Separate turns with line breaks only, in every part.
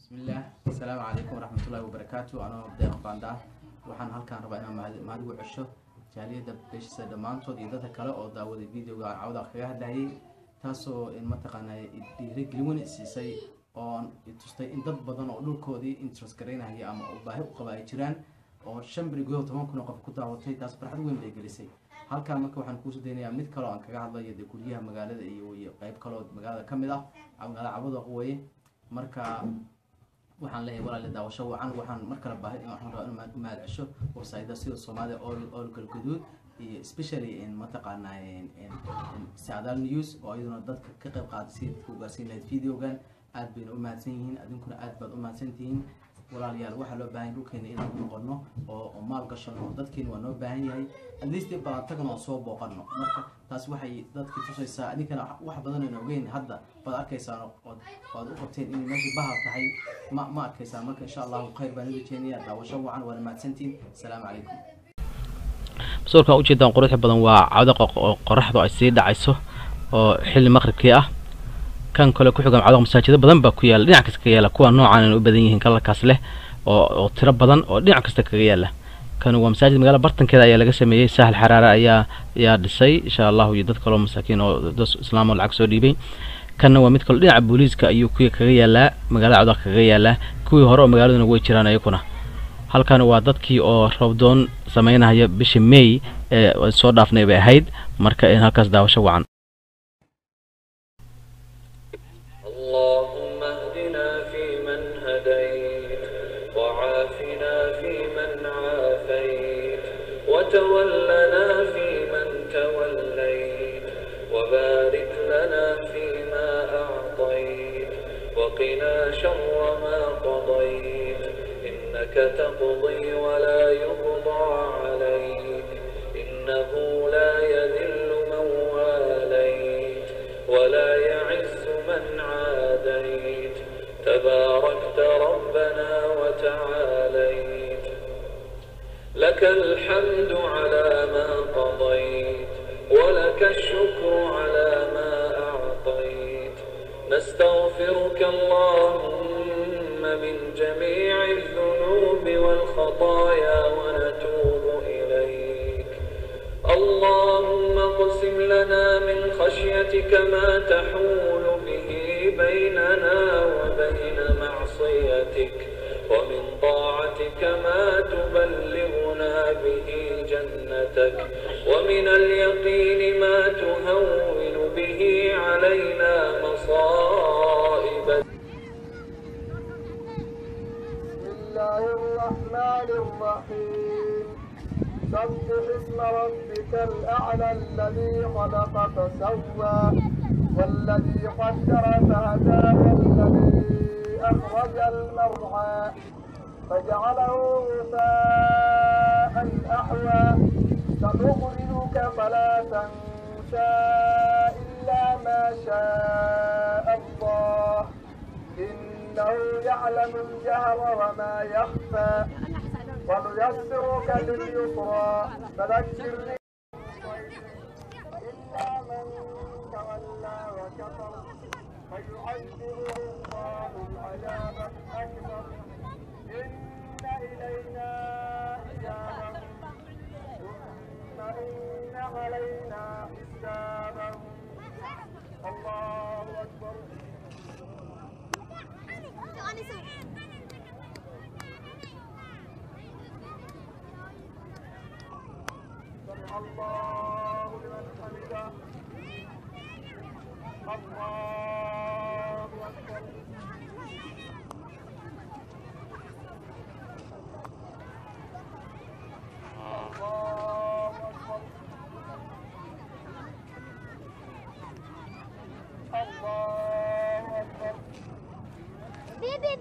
بسم الله السلام عليكم ورحمة الله وبركاته. أنا بدي أقطع waxaan halkaan rabaa inaan mahad ugu cesho jaaliyada beeshiisa dhamaantood iyo dadka kale oo daawaday videoga aan cawda kaga hadlayay taasoo in mataqaanay dhiirigelin siisay oo tustay in dad badan oo dhulkoodii interest gareynaya ama u baahi u qaba ay jiraan oo 5 bari gudahood 10 kun oo qof ku daawatay taas farxad weyn bay gelisay. halkaan marka waxaan ku soo deenayaa mid kale oo aan kaga hadlayo guryaha magaalada iyo qayb kale oo magaalada kamid ah magaalada Cabada Qooye marka waxaan leeyahay walaal daawasho waxaan markale baahay in waxaan rabaa in maad cesho website sida Soomaaliya all galguduud iyo especially in mataqaanaa in Saadal News oo ayaduna dadka ka qayb qaadayay ku gaarsiinay videogan aad bayna u mahadsan yihiin adinkuna aad baad u mahadsantihiin walaalayaal waxa loo baahan dhulkeena inaan ku noqono oo maal gashano dadkeena waa noo baahan yahay at least baa tagano soo booqano marka taas waxay dadka tusaysaa adinkana wax badan oo ogeyn hadda baad arkaysaan oo u qabteen in meesha bahal tahay ma arkaysaan marka insha Allah khayr baan idin jeenayaa daawasho wacan waa mahadsantiin assalaamu calaykum.
صورك ujeedaan quruxda badan waa cawda qoraxdu ay sii dhacayso oo xilli maqribkii ah kan kale ku xigan cawda masaajid badan baa ku yaal dhinac kasta ka yaala kuwa noocaan u badan yihiin kala kaas leh oo tiro badan oo dhinac kasta kaga yaala kan waa masaajid magaalada bartankeeda ayaa laga sameeyay sahal xaraara ayaa dhisay insha Allah iyo dad kale oo masaakiin oo dad islaam oo lacag soo dhiibay kan waa mid kale dhinaca booliiska ayuu ku kaga yaala magaalada cawda kaga yaala kuwii hore oo magaaladuna way jiraan ayaguna halkan waa dadkii oo roobdoon sameynaya bishii May ee soo dhaafnay bay ahayd marka in halkaas daawasho wacan.
اللهم اهدنا فيمن هديت وعافنا فيمن عافيت وتولنا فيمن توليت وبارك لنا فيما أعطيت وقنا شر ما قضيت إنك تقضي ولا يقضى عليك إنه لا يذل من واليت ولا يعز من عاديت تباركت ربنا وتعاليت لك الحمد على ما قضيت ولك الشكر على ما أعطيت نستغفرك اللهم من جميع الذنوب والخطايا ونتوب إليك اللهم اقسم لنا من خشيتك ما تحول به بيننا وبين معصيتك ومن طاعتك ما تبلغنا به جنتك ومن اليقين ما تهون به علينا مصائب
الله الرحمن الرحيم سبح اسم ربك الأعلى الذي خلق فسوى والذي قدر فهدى والذي أخرج المرعى فجعله غثاء أحوى سنقرئك فلا تنسى إلا ما شاء الله إنه يعلم الجهر وما يخفى ونيسرك لليسرى فذكر إلا من تولى وكفر فيعذبه الله العذاب الأكبر إن إلينا إيابهم ثم إن علينا حسابهم الله أكبر. سمع الله لمن حمده الله أكبر. الله أكبر. الله أكبر.
بيبي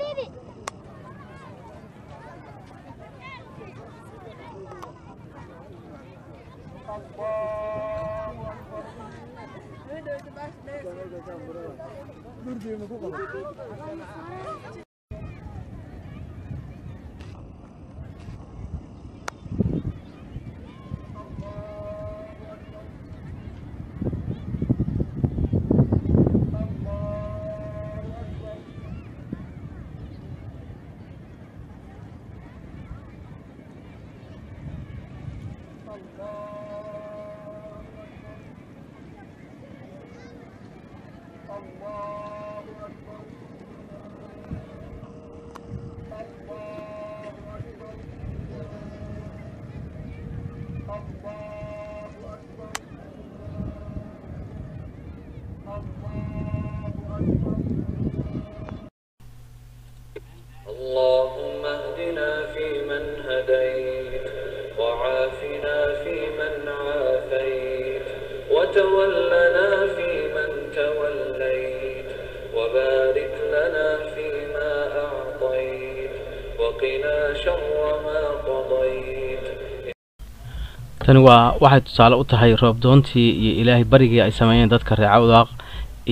اللهم اهدنا فيمن هديت وعافنا فيمن عافيت وتولنا فيمن توليت وبارك لنا فيما أعطيت وقنا شر ما قضيت.
tani waxay tusaale u tahay roob doontii iyo ilaahay barigii ay sameeyeen dadka reer Cawdaaq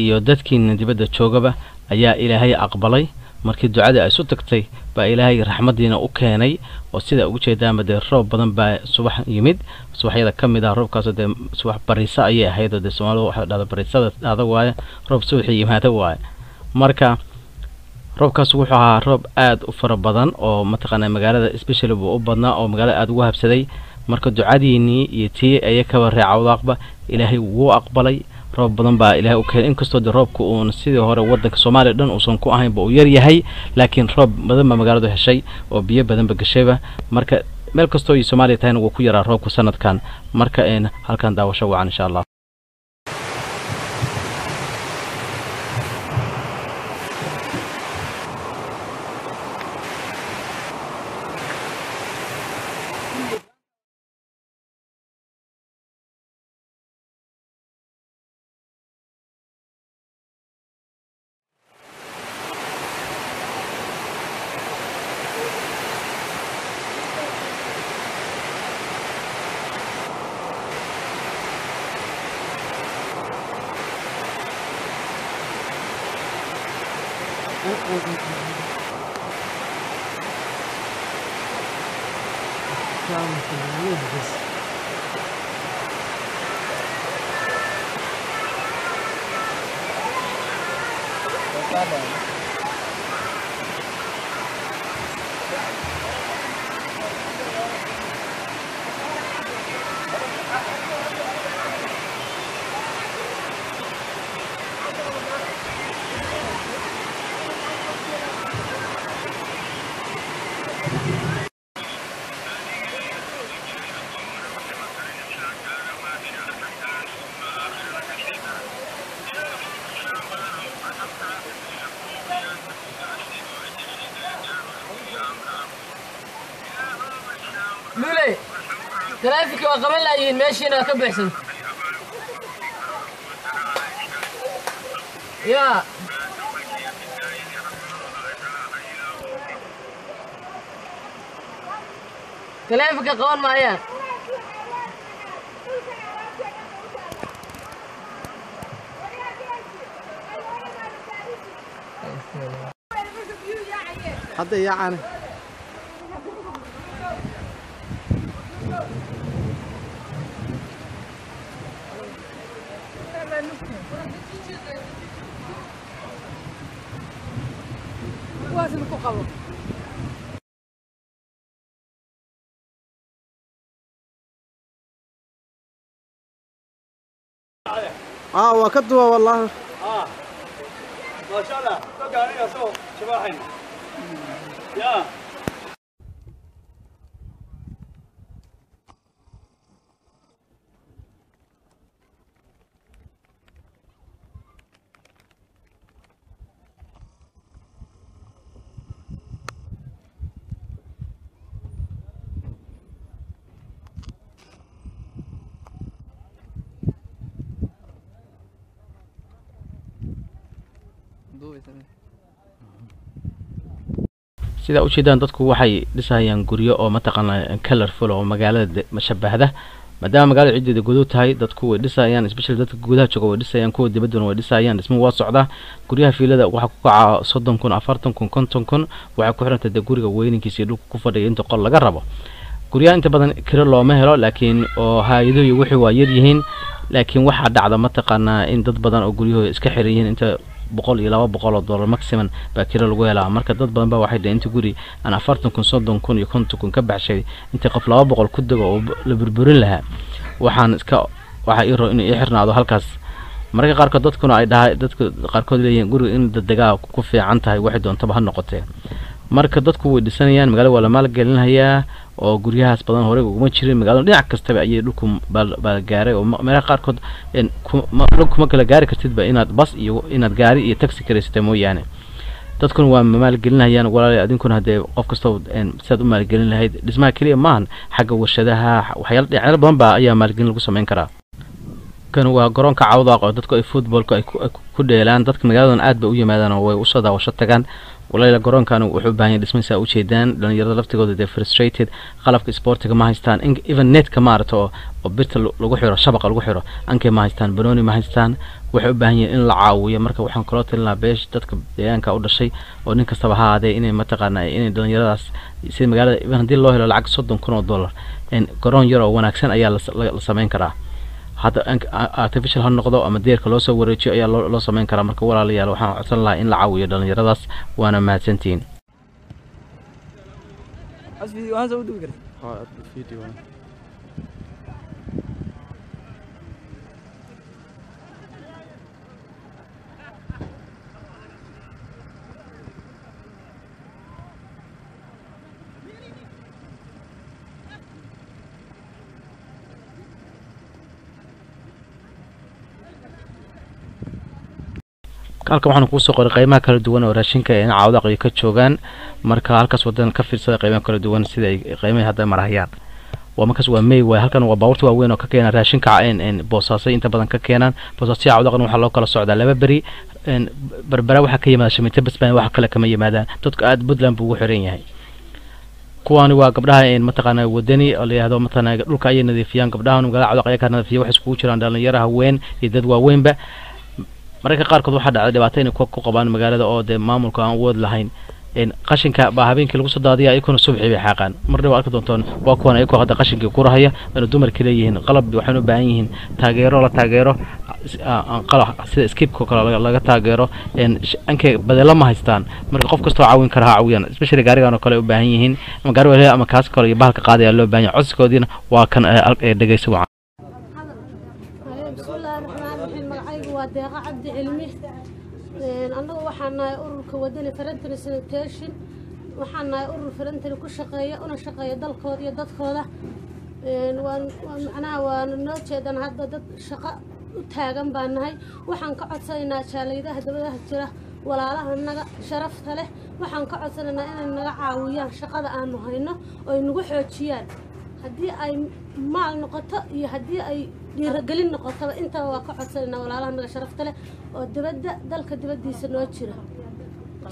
iyo dadkiina dibadda joogaba ayaa ilaahay aqbalay markii ducada ay soo tagtay baa ilaahay raxmadiina u keenay oo sida ugu jeedaan baa roob badan baa subax yimid subaxyada kamid ah roobkaas oo subax bariisa ayay ahayd oo Soomaalidu waxa dhada bariisada adag waaye roob subaxii yimaada waaye marka roobkaas wuxuu ahaa roob aad u fara badan oo mataqaanaa magaalada especially u badnaa oo magaalada aad ugu habsaday marka ducadiinii iyo tii ay ka warray Cawdaaqba ilaahay wuu aqbalay roob badan baa ilaahay u keenay inkastoo roobku uu sidii hore wadanka Soomaaliya dhan uusan ku ahayn buu yar yahay laakiin roob badan ma magaaladu heshay oo biyo badan ba gashayba marka meel kastoo ay Soomaaliya tahay wuu ku yaraa roobku sanadkan marka halkan daawasho wacan insha Allah.
لولي ترافيك وقبل لا ماشي انا كم بحسن يا ترافيك قوان معايا
hadda yaacane
واسم كوكب
وكدوا والله
ما شاء الله تقع يا سو شباحين يا
sida u jeedaan dadku waxay dhisayaan guryo oo mataqaanaa colorful oo magaalada mashabahda maadaama magaalada ciideeda gudu tahay dadku way dhisayaan especially dadka gudaha jooga way dhisayaan kuwa dibaduna way dhisayaan dhismo waa socda guryaha fiilada waxa ku kaca 30,000 40,000 50,000 waxa ku xiranta guriga weyninkiisa dhulka ku fadhiya inta qol laga rabo guryaha inta badan kiro looma helo laakiin oo hay'ado iyo wixii waa yar yihiin laakiin waxa dhacda mataqaanaa in dad badan oo guryahooda iska xiran yihiin inta boqol iyo laba boqol oo dollar maximum baa kiro lagu helaa marka dad badan baa waxay dhaheen inta guri aan 40,000 60,000 iyo 50,000 ka baxshay inta qof 200 ku dago oo la burburin lahaa waxaan iska waxa ii roo in ay xirnaado halkaas marka qaarkood dadkuna ay dhahay dadka qaarkood leeyihiin guriga in dadagaa ku fiican tahay waxay doontaba ha noqotee marka dadku way dhisanayaan magaalada waa la maal gelinayaa oo guryahaas badan hore uguma jirin magaalada dhinac kastaba ayay dhulku baa gaaray oo meelaha qaarkood kuma kala gaari kartidba inaad bas iyo inaad gaari iyo taxi kareysatay mooyaane dadkuna waa maal gelinayaan walaal adinkuna hadee qof kastoo sidaad u maal gelin lahayd dhismaha kaliya maahan xagga warshadaha waxyaalo dhinac badan baa ayaa maal gelin lagu sameyn karaa kan waa garoonka Cawdaaq oo dadku ay footballka ay ku dheelaan dadka magaaladan aad bay u yimaadaan oo way u soo daawasho tagaan walaal garoonkan wuxuu u baahan yahay dhismihiisa u jeedaan dhalinyarada laftigooda they frustrated qalabka sportiga ma haystaan even netka maarto oo birta lagu xiro shabaqa lagu xiro ankay ma haystaan banooni ma haystaan waxay u baahan yihiin in la caawiyo marka waxaan kala talinaa beesh dadka deegaanka u dhashay oo nin kastaba ha ahaadee inay mataqaanaa inay dhalinyaradaas si magaalada even haddii loo helo lacag 30,000 oo dollar garoon yar oo wanaagsan ayaa la sameyn karaa هذا artificial هالنقطة أما ديرك لو سوى ريتشي أي لو سمين كلام مركب ولا ليال وحنا عطل الله إن العوية دلني يرداس وأنا مع سنتين.
فيديو هذا ودو كده.
فيديو. halka waxaan ku soo qoray qiimaha kala duwan oo raashinka ee Cawdaaq ay ka joogan marka halkaas wadan ka fiirsada qiimaha kala duwan sida ay qiimaha hadda marayaan waa markaas waa May way halkan waa baabuurta waaweyn oo ka keenan raashinka boosaasay inta badan ka keenan boosaasay Cawdaaqna waxa loo kala socdaa laba bari barbara waxa ka yimaada Shamiita Basbaan waxa kale kama yimaadaan dadka aad Puntland buu ugu xiran yahay kuwaani waa gabdhaha mataqaanaa wadani oo leeyahay mataqaanaa dhulka ay nadiifiyaan gabdhaha magaalada Cawdaaq ay ka nadiifiyo wax isku jiraan dhalinyaraha weyn iyo dad waaweynba marka qaarkood waxa dhacday dhibaato inay ku qabaan magaalada oo maamulka aan awood lahayn qashinka baa habeenkii lagu soo daadiyaa ay kuna subaxii bay xaqaan marna waa arki doontaan waa kuwan ay ku hadda qashinka ku rahaya inuu dumarka leeyihiin qalab waxaan u baahan yihiin taageero la taageero qalab sida skipka kale laga taageero anke badala ma haystaan marka qof kastoo caawin kara ha caawiyaan especially gaarigan oo kale u baahan yihiin ama gaari walaal ama kaas kale iyo bahalka qaadaya loo baahan yahay codskoodina waa kan dhageyso
deeqa cabdi cilmi annagu waxaan nahay ururka wadani Voluntary Sanitation waxaan nahay urur voluntary ku shaqeeya una shaqeeya dalkooda iyo dadkooda macnaha waan noo jeedan hadda dad shaqo u taagan baan nahay waxaan ka codsanaynaa jaaliyadaha dabadaha jira walaalaha naga sharafta leh waxaan ka codsanaynaa inay naga caawiyaan shaqada aanu hayno oo ay nagu xoojiyaan haddii ay maal noqoto iyo haddii ay dhiirigelin noqotaba intaba waa ka codsanayna walaalaha naga sharafta leh oo dalka dibadiisa noo jira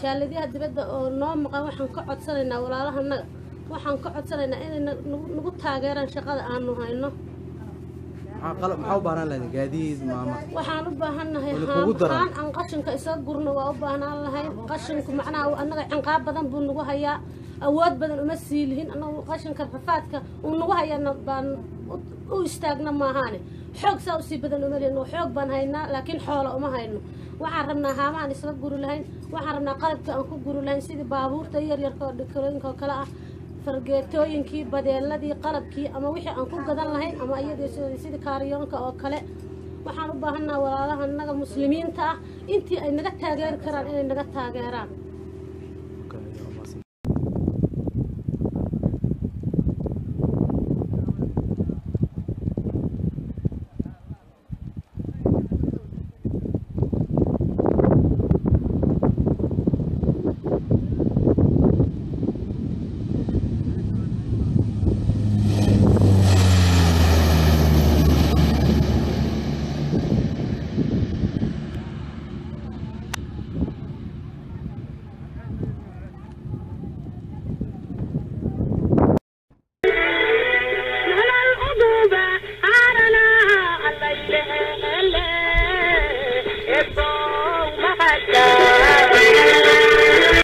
jaaliyadaha dibadda oo noo maqan waxaan ka codsanaynaa walaalaha naga waxaan ka codsanaynaa inay nagu taageeraan shaqada aanu hayno
maxaa u baahan lahayd gaadiid maama
waxaan u baahanahay haan aan qashinka isaga gurno waa u baahnaan lahayn qashinku macnaha annaga cinqaab badan buu nagu hayaa awood badan uma sii lihin annagu qashinka rafaadka uu nagu hayana baan u istaagna maahaane xoog saa usii badan uma lehno xoog baan haynaa laakiin xoola uma hayno waxaan rabnaa haamahan isaga guri lahayn waxaan rabnaa qalabka aan ku guri lahayn sidii baabuurta yaryarka oo dhikarooyinka oo kale ah fargeetooyinkii badeeladii qalabkii ama wixii aan ku gadan lahayn ama iyadoo sidii kaariyoonka oo kale waxaan u baahanaa walaalaha naga muslimiinta ah intii ay naga taageeri karaan inay naga taageeraan